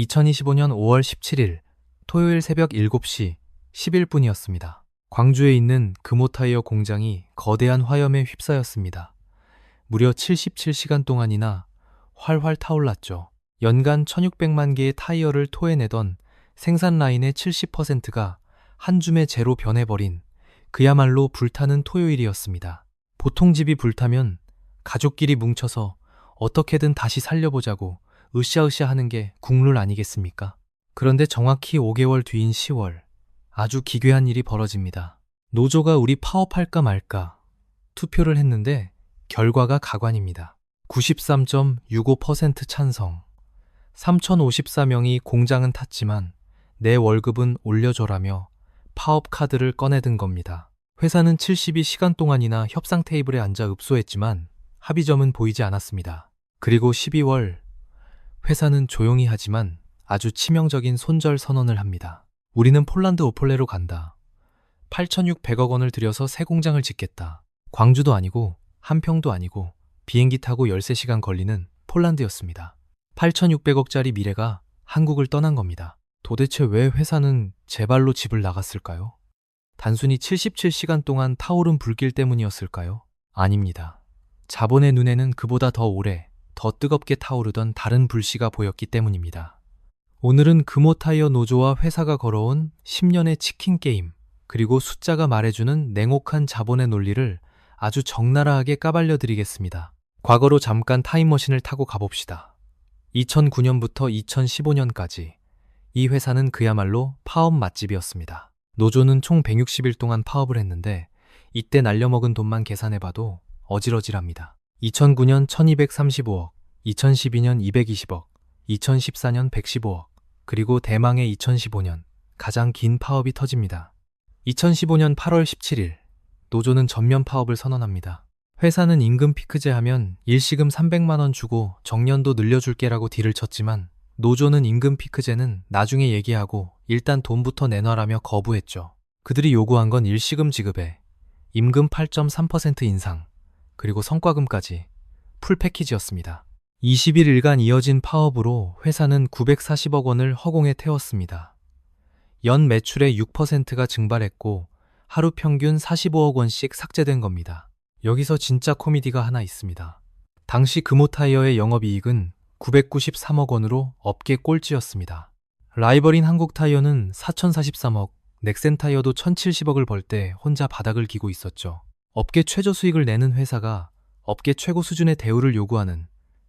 2025년 5월 17일 토요일 새벽 7시 11분이었습니다. 광주에 있는 금호타이어 공장이 거대한 화염에 휩싸였습니다. 무려 77시간 동안이나 활활 타올랐죠. 연간 1600만 개의 타이어를 토해내던 생산 라인의 70%가 한 줌의 재로 변해버린 그야말로 불타는 토요일이었습니다. 보통 집이 불타면 가족끼리 뭉쳐서 어떻게든 다시 살려보자고 으쌰으쌰 하는 게 국룰 아니겠습니까? 그런데 정확히 5개월 뒤인 10월, 아주 기괴한 일이 벌어집니다. 노조가 우리 파업할까 말까 투표를 했는데 결과가 가관입니다. 93.65% 찬성. 3,054명이 공장은 탔지만 내 월급은 올려줘라며 파업 카드를 꺼내든 겁니다. 회사는 72시간 동안이나 협상 테이블에 앉아 읍소했지만 합의점은 보이지 않았습니다. 그리고 12월, 회사는 조용히 하지만 아주 치명적인 손절 선언을 합니다. 우리는 폴란드 오폴레로 간다. 8,600억 원을 들여서 새 공장을 짓겠다. 광주도 아니고 한평도 아니고 비행기 타고 13시간 걸리는 폴란드였습니다. 8,600억짜리 미래가 한국을 떠난 겁니다. 도대체 왜 회사는 제 발로 집을 나갔을까요? 단순히 77시간 동안 타오른 불길 때문이었을까요? 아닙니다. 자본의 눈에는 그보다 더 오래, 더 뜨겁게 타오르던 다른 불씨가 보였기 때문입니다. 오늘은 금호타이어 노조와 회사가 걸어온 10년의 치킨 게임, 그리고 숫자가 말해주는 냉혹한 자본의 논리를 아주 적나라하게 까발려 드리겠습니다. 과거로 잠깐 타임머신을 타고 가봅시다. 2009년부터 2015년까지 이 회사는 그야말로 파업 맛집이었습니다. 노조는 총 160일 동안 파업을 했는데 이때 날려먹은 돈만 계산해봐도 어질어질합니다. 2009년 1235억, 2012년 220억, 2014년 115억, 그리고 대망의 2015년 가장 긴 파업이 터집니다. 2015년 8월 17일 노조는 전면 파업을 선언합니다. 회사는 임금 피크제 하면 일시금 300만 원 주고 정년도 늘려줄게라고 딜을 쳤지만 노조는 임금 피크제는 나중에 얘기하고 일단 돈부터 내놔라며 거부했죠. 그들이 요구한 건 일시금 지급에 임금 8.3% 인상, 그리고 성과금까지 풀 패키지였습니다. 21일간 이어진 파업으로 회사는 940억 원을 허공에 태웠습니다. 연 매출의 6%가 증발했고 하루 평균 45억 원씩 삭제된 겁니다. 여기서 진짜 코미디가 하나 있습니다. 당시 금호타이어의 영업이익은 993억 원으로 업계 꼴찌였습니다. 라이벌인 한국타이어는 4,043억, 넥센타이어도 1,070억을 벌 때 혼자 바닥을 기고 있었죠. 업계 최저 수익을 내는 회사가 업계 최고 수준의 대우를 요구하는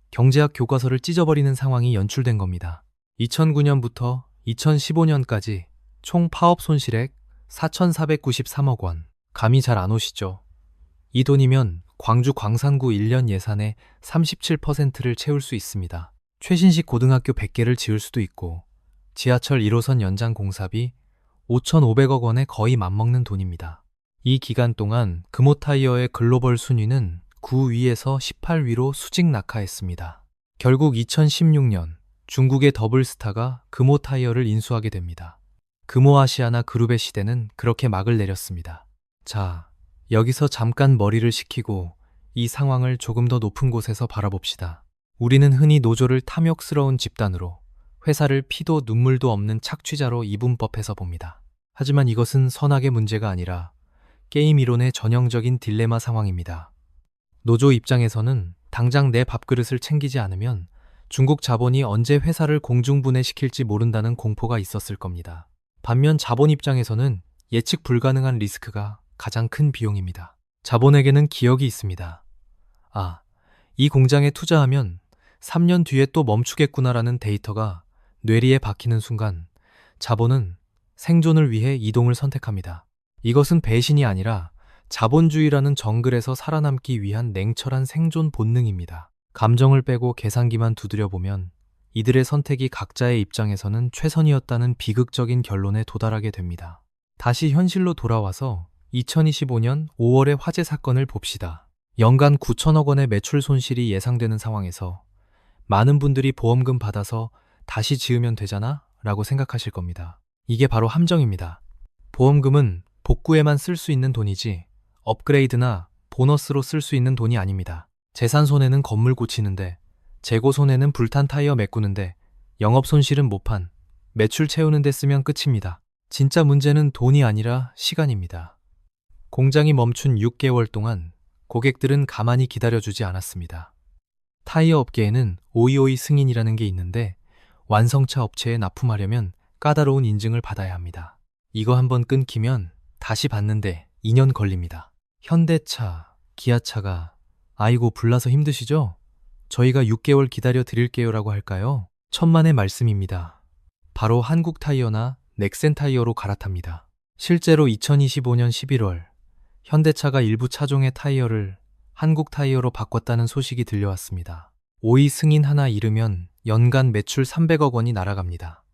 경제학 교과서를 찢어버리는 상황이 연출된 겁니다. 2009년부터 2015년까지 총 파업 손실액 4,493억 원. 감이 잘 안 오시죠? 이 돈이면 광주 광산구 1년 예산의 37%를 채울 수 있습니다. 최신식 고등학교 100개를 지을 수도 있고 지하철 1호선 연장 공사비 5,500억 원에 거의 맞먹는 돈입니다. 이 기간 동안 금호타이어의 글로벌 순위는 9위에서 18위로 수직 낙하했습니다. 결국 2016년 중국의 더블스타가 금호타이어를 인수하게 됩니다. 금호아시아나 그룹의 시대는 그렇게 막을 내렸습니다. 자, 여기서 잠깐 머리를 식히고 이 상황을 조금 더 높은 곳에서 바라봅시다. 우리는 흔히 노조를 탐욕스러운 집단으로, 회사를 피도 눈물도 없는 착취자로 이분법해서 봅니다. 하지만 이것은 선악의 문제가 아니라 게임 이론의 전형적인 딜레마 상황입니다. 노조 입장에서는 당장 내 밥그릇을 챙기지 않으면 중국 자본이 언제 회사를 공중분해시킬지 모른다는 공포가 있었을 겁니다. 반면 자본 입장에서는 예측 불가능한 리스크가 가장 큰 비용입니다. 자본에게는 기억이 있습니다. 아, 이 공장에 투자하면 3년 뒤에 또 멈추겠구나라는 데이터가 뇌리에 박히는 순간 자본은 생존을 위해 이동을 선택합니다. 이것은 배신이 아니라 자본주의라는 정글에서 살아남기 위한 냉철한 생존 본능입니다. 감정을 빼고 계산기만 두드려보면 이들의 선택이 각자의 입장에서는 최선이었다는 비극적인 결론에 도달하게 됩니다. 다시 현실로 돌아와서 2025년 5월의 화재 사건을 봅시다. 연간 9천억 원의 매출 손실이 예상되는 상황에서 많은 분들이 보험금 받아서 다시 지으면 되잖아? 라고 생각하실 겁니다. 이게 바로 함정입니다. 보험금은 복구에만 쓸 수 있는 돈이지 업그레이드나 보너스로 쓸 수 있는 돈이 아닙니다. 재산 손해는 건물 고치는데, 재고 손해는 불탄 타이어 메꾸는데 영업 손실은 모판, 매출 채우는 데 쓰면 끝입니다. 진짜 문제는 돈이 아니라 시간입니다. 공장이 멈춘 6개월 동안 고객들은 가만히 기다려주지 않았습니다. 타이어 업계에는 오이오이 승인이라는 게 있는데 완성차 업체에 납품하려면 까다로운 인증을 받아야 합니다. 이거 한번 끊기면 다시 받는데 2년 걸립니다. 현대차, 기아차가 아이고 불나서 힘드시죠? 저희가 6개월 기다려 드릴게요라고 할까요? 천만의 말씀입니다. 바로 한국타이어나 넥센타이어로 갈아탑니다. 실제로 2025년 11월 현대차가 일부 차종의 타이어를 한국타이어로 바꿨다는 소식이 들려왔습니다. 오이 승인 하나 잃으면 연간 매출 300억 원이 날아갑니다.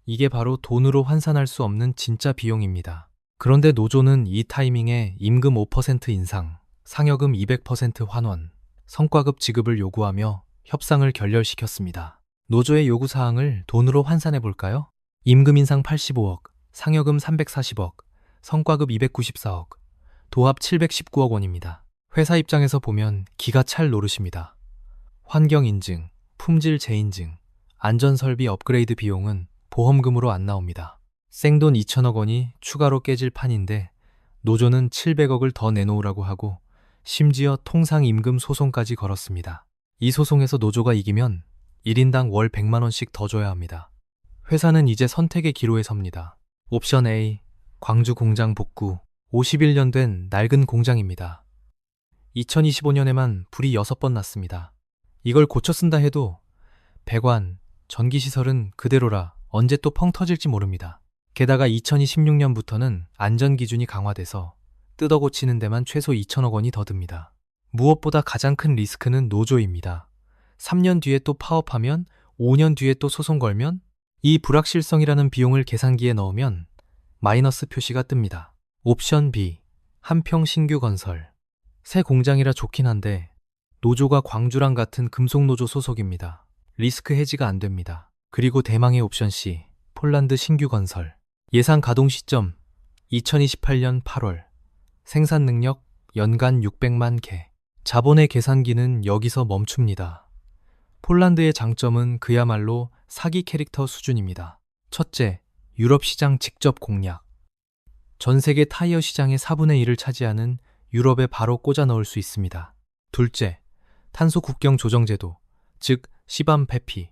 이게 바로 돈으로 환산할 수 없는 진짜 비용입니다. 그런데 노조는 이 타이밍에 임금 5% 인상, 상여금 200% 환원, 성과급 지급을 요구하며 협상을 결렬시켰습니다. 노조의 요구사항을 돈으로 환산해 볼까요? 임금 인상 85억, 상여금 340억, 성과급 294억, 도합 719억 원입니다. 회사 입장에서 보면 기가 찰 노릇입니다. 환경 인증, 품질 재인증, 안전설비 업그레이드 비용은 보험금으로 안 나옵니다. 생돈 2천억 원이 추가로 깨질 판인데 노조는 700억을 더 내놓으라고 하고 심지어 통상임금 소송까지 걸었습니다. 이 소송에서 노조가 이기면 1인당 월 100만 원씩 더 줘야 합니다. 회사는 이제 선택의 기로에 섭니다. 옵션 A, 광주 공장 복구, 51년 된 낡은 공장입니다. 2025년에만 불이 6번 났습니다. 이걸 고쳐 쓴다 해도 배관, 전기시설은 그대로라 언제 또 펑 터질지 모릅니다. 게다가 2026년부터는 안전기준이 강화돼서 뜯어 고치는 데만 최소 2천억 원이 더 듭니다. 무엇보다 가장 큰 리스크는 노조입니다. 3년 뒤에 또 파업하면 5년 뒤에 또 소송 걸면 이 불확실성이라는 비용을 계산기에 넣으면 마이너스 표시가 뜹니다. 옵션 B, 한평 신규 건설. 새 공장이라 좋긴 한데 노조가 광주랑 같은 금속노조 소속입니다. 리스크 해지가 안 됩니다. 그리고 대망의 옵션 C, 폴란드 신규 건설. 예상 가동 시점 2028년 8월. 생산 능력 연간 600만 개. 자본의 계산기는 여기서 멈춥니다. 폴란드의 장점은 그야말로 사기 캐릭터 수준입니다. 첫째, 유럽 시장 직접 공략. 전 세계 타이어 시장의 4분의 1을 차지하는 유럽에 바로 꽂아 넣을 수 있습니다. 둘째, 탄소 국경 조정 제도, 즉 시밤 페피.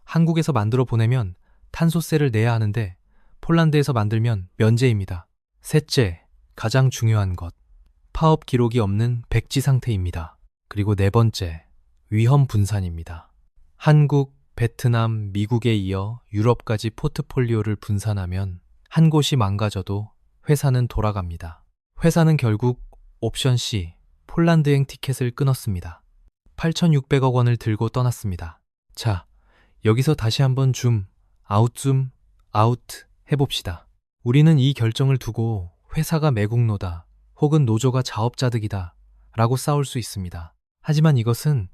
한국에서 만들어 보내면 탄소세를 내야 하는데 폴란드에서 만들면 면제입니다. 셋째, 가장 중요한 것. 파업 기록이 없는 백지 상태입니다. 그리고 네 번째, 위험 분산입니다. 한국, 베트남, 미국에 이어 유럽까지 포트폴리오를 분산하면 한 곳이 망가져도 회사는 돌아갑니다. 회사는 결국 옵션 C, 폴란드행 티켓을 끊었습니다. 8,600억 원을 들고 떠났습니다. 자, 여기서 다시 한번 줌 아웃 해봅시다. 우리는 이 결정을 두고 회사가 매국노다 혹은 노조가 자업자득이다 라고 싸울 수 있습니다. 하지만 이것은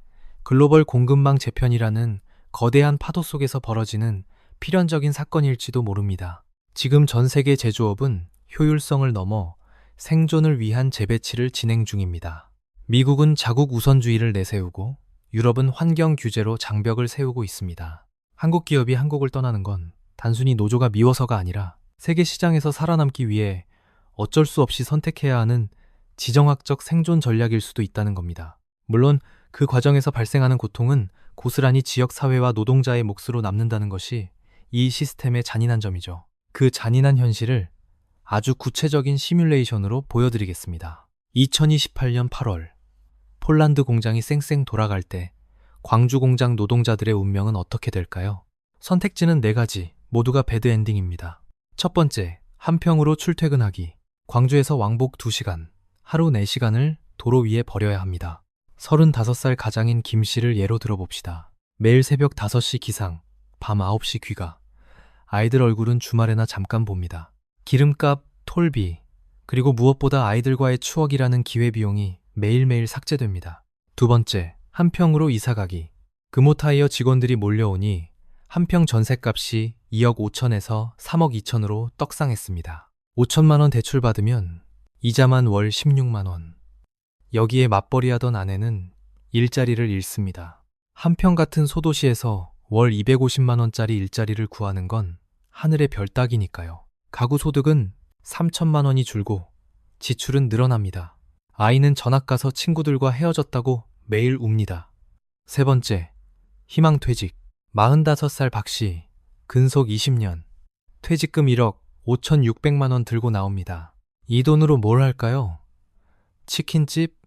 글로벌 공급망 재편이라는 거대한 파도 속에서 벌어지는 필연적인 사건일지도 모릅니다. 지금 전 세계 제조업은 효율성을 넘어 생존을 위한 재배치를 진행 중입니다. 미국은 자국 우선주의를 내세우고 유럽은 환경 규제로 장벽을 세우고 있습니다. 한국 기업이 한국을 떠나는 건 단순히 노조가 미워서가 아니라 세계 시장에서 살아남기 위해 어쩔 수 없이 선택해야 하는 지정학적 생존 전략일 수도 있다는 겁니다. 물론 그 과정에서 발생하는 고통은 고스란히 지역사회와 노동자의 몫으로 남는다는 것이 이 시스템의 잔인한 점이죠. 그 잔인한 현실을 아주 구체적인 시뮬레이션으로 보여드리겠습니다. 2028년 8월, 폴란드 공장이 쌩쌩 돌아갈 때 광주 공장 노동자들의 운명은 어떻게 될까요? 선택지는 4가지, 모두가 배드엔딩입니다. 첫 번째, 한평으로 출퇴근하기. 광주에서 왕복 2시간, 하루 4시간을 도로 위에 버려야 합니다. 35살 가장인 김 씨를 예로 들어봅시다. 매일 새벽 5시 기상, 밤 9시 귀가. 아이들 얼굴은 주말에나 잠깐 봅니다. 기름값, 톨비, 그리고 무엇보다 아이들과의 추억이라는 기회비용이 매일매일 삭제됩니다. 두 번째, 한평으로 이사가기. 금호타이어 직원들이 몰려오니 한평 전셋값이 2억 5천에서 3억 2천으로 떡상했습니다. 5천만 원 대출 받으면 이자만 월 16만 원. 여기에 맞벌이하던 아내는 일자리를 잃습니다. 한평 같은 소도시에서 월 250만 원짜리 일자리를 구하는 건 하늘의 별 따기니까요. 가구 소득은 3천만 원이 줄고 지출은 늘어납니다. 아이는 전학 가서 친구들과 헤어졌다고 매일 웁니다. 세 번째, 희망퇴직. 45살 박씨, 근속 20년, 퇴직금 1억 5,600만 원 들고 나옵니다. 이 돈으로 뭘 할까요? 치킨집?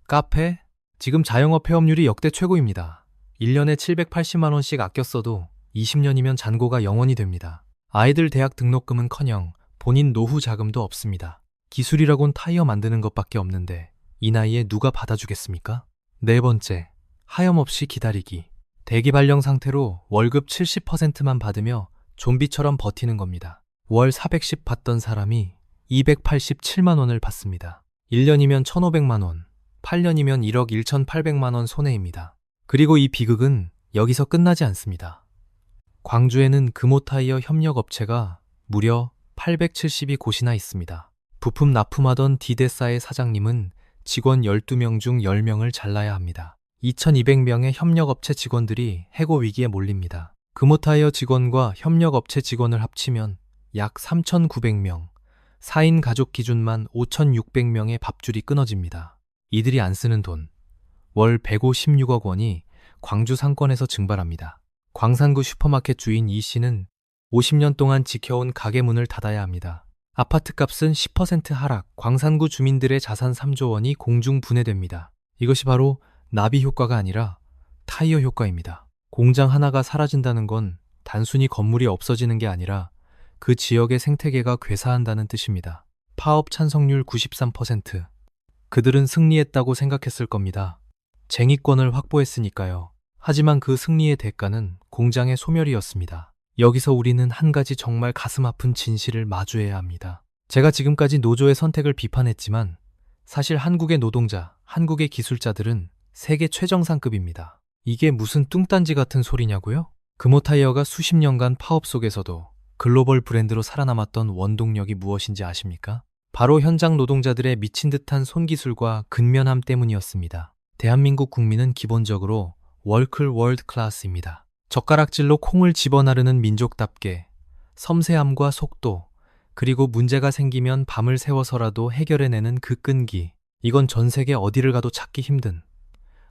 카페? 지금 자영업 폐업률이 역대 최고입니다. 1년에 780만 원씩 아껴 써도 20년이면 잔고가 0원이 됩니다. 아이들 대학 등록금은커녕 본인 노후 자금도 없습니다. 기술이라곤 타이어 만드는 것밖에 없는데 이 나이에 누가 받아주겠습니까? 네 번째, 하염없이 기다리기. 대기 발령 상태로 월급 70%만 받으며 좀비처럼 버티는 겁니다. 월 410 받던 사람이 287만 원을 받습니다. 1년이면 1,500만 원, 8년이면 1억 1,800만 원 손해입니다. 그리고 이 비극은 여기서 끝나지 않습니다. 광주에는 금호타이어 협력업체가 무려 872곳이나 있습니다. 부품 납품하던 디데사의 사장님은 직원 12명 중 10명을 잘라야 합니다. 2,200명의 협력업체 직원들이 해고 위기에 몰립니다. 금호타이어 직원과 협력업체 직원을 합치면 약 3,900명, 4인 가족 기준만 5,600명의 밥줄이 끊어집니다. 이들이 안 쓰는 돈, 월 156억 원이 광주 상권에서 증발합니다. 광산구 슈퍼마켓 주인 이 씨는 50년 동안 지켜온 가게 문을 닫아야 합니다. 아파트값은 10% 하락, 광산구 주민들의 자산 3조 원이 공중 분해됩니다. 이것이 바로 나비 효과가 아니라 타이어 효과입니다. 공장 하나가 사라진다는 건 단순히 건물이 없어지는 게 아니라 그 지역의 생태계가 괴사한다는 뜻입니다. 파업 찬성률 93%. 그들은 승리했다고 생각했을 겁니다. 쟁의권을 확보했으니까요. 하지만 그 승리의 대가는 공장의 소멸이었습니다. 여기서 우리는 한 가지 정말 가슴 아픈 진실을 마주해야 합니다. 제가 지금까지 노조의 선택을 비판했지만 사실 한국의 노동자, 한국의 기술자들은 세계 최정상급입니다. 이게 무슨 뚱딴지 같은 소리냐고요? 금호타이어가 수십 년간 파업 속에서도 글로벌 브랜드로 살아남았던 원동력이 무엇인지 아십니까? 바로 현장 노동자들의 미친 듯한 손기술과 근면함 때문이었습니다. 대한민국 국민은 기본적으로 월클 월드 클래스입니다. 젓가락질로 콩을 집어나르는 민족답게 섬세함과 속도, 그리고 문제가 생기면 밤을 새워서라도 해결해내는 그 끈기. 이건 전 세계 어디를 가도 찾기 힘든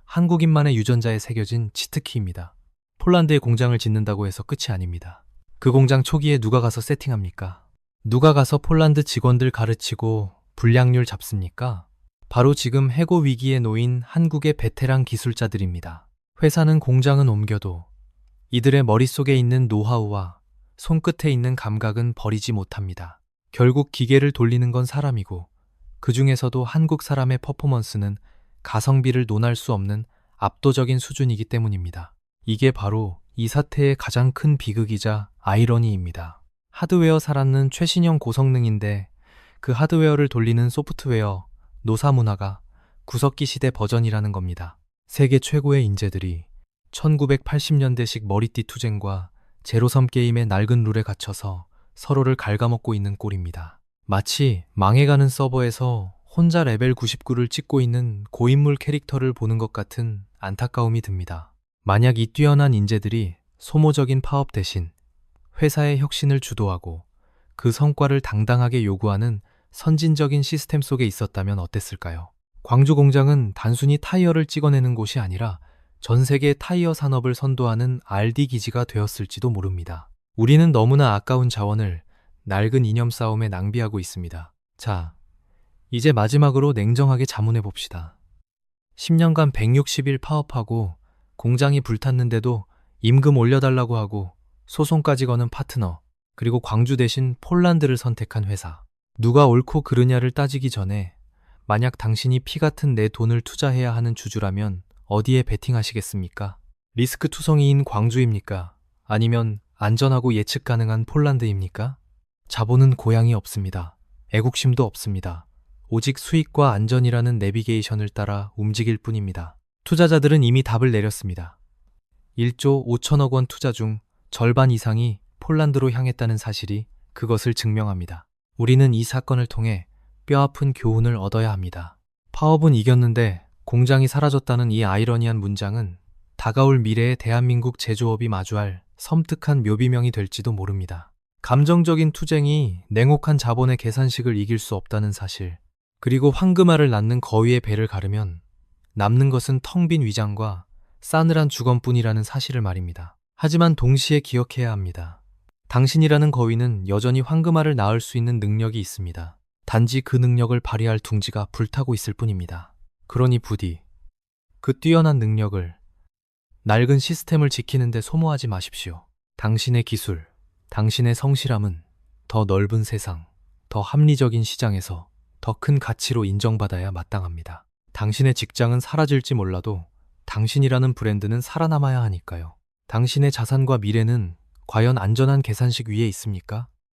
한국인만의 유전자에 새겨진 치트키입니다. 폴란드에 공장을 짓는다고 해서 끝이 아닙니다. 그 공장 초기에 누가 가서 세팅합니까? 누가 가서 폴란드 직원들 가르치고 불량률 잡습니까? 바로 지금 해고 위기에 놓인 한국의 베테랑 기술자들입니다. 회사는 공장은 옮겨도 이들의 머릿속에 있는 노하우와 손끝에 있는 감각은 버리지 못합니다. 결국 기계를 돌리는 건 사람이고 그 중에서도 한국 사람의 퍼포먼스는 가성비를 논할 수 없는 압도적인 수준이기 때문입니다. 이게 바로 이 사태의 가장 큰 비극이자 아이러니입니다. 하드웨어 살았는 최신형 고성능인데 그 하드웨어를 돌리는 소프트웨어, 노사 문화가 구석기 시대 버전이라는 겁니다. 세계 최고의 인재들이 1980년대식 머리띠 투쟁과 제로섬 게임의 낡은 룰에 갇혀서 서로를 갉아먹고 있는 꼴입니다. 마치 망해가는 서버에서 혼자 레벨 99를 찍고 있는 고인물 캐릭터를 보는 것 같은 안타까움이 듭니다. 만약 이 뛰어난 인재들이 소모적인 파업 대신 회사의 혁신을 주도하고 그 성과를 당당하게 요구하는 선진적인 시스템 속에 있었다면 어땠을까요? 광주 공장은 단순히 타이어를 찍어내는 곳이 아니라 전 세계 타이어 산업을 선도하는 RD 기지가 되었을지도 모릅니다. 우리는 너무나 아까운 자원을 낡은 이념 싸움에 낭비하고 있습니다. 자, 이제 마지막으로 냉정하게 자문해 봅시다. 10년간 160일 파업하고 공장이 불탔는데도 임금 올려달라고 하고 소송까지 거는 파트너, 그리고 광주 대신 폴란드를 선택한 회사. 누가 옳고 그르냐를 따지기 전에 만약 당신이 피 같은 내 돈을 투자해야 하는 주주라면 어디에 베팅하시겠습니까? 리스크 투성이인 광주입니까? 아니면 안전하고 예측 가능한 폴란드입니까? 자본은 고향이 없습니다. 애국심도 없습니다. 오직 수익과 안전이라는 내비게이션을 따라 움직일 뿐입니다. 투자자들은 이미 답을 내렸습니다. 1조 5천억 원 투자 중 절반 이상이 폴란드로 향했다는 사실이 그것을 증명합니다. 우리는 이 사건을 통해 뼈아픈 교훈을 얻어야 합니다. 파업은 이겼는데 공장이 사라졌다는 이 아이러니한 문장은 다가올 미래의 대한민국 제조업이 마주할 섬뜩한 묘비명이 될지도 모릅니다. 감정적인 투쟁이 냉혹한 자본의 계산식을 이길 수 없다는 사실, 그리고 황금알을 낳는 거위의 배를 가르면 남는 것은 텅 빈 위장과 싸늘한 주검뿐이라는 사실을 말입니다. 하지만 동시에 기억해야 합니다. 당신이라는 거위는 여전히 황금알을 낳을 수 있는 능력이 있습니다. 단지 그 능력을 발휘할 둥지가 불타고 있을 뿐입니다. 그러니 부디 그 뛰어난 능력을 낡은 시스템을 지키는 데 소모하지 마십시오. 당신의 기술, 당신의 성실함은 더 넓은 세상, 더 합리적인 시장에서 더 큰 가치로 인정받아야 마땅합니다. 당신의 직장은 사라질지 몰라도 당신이라는 브랜드는 살아남아야 하니까요. 당신의 자산과 미래는 과연 안전한 계산식 위에 있습니까?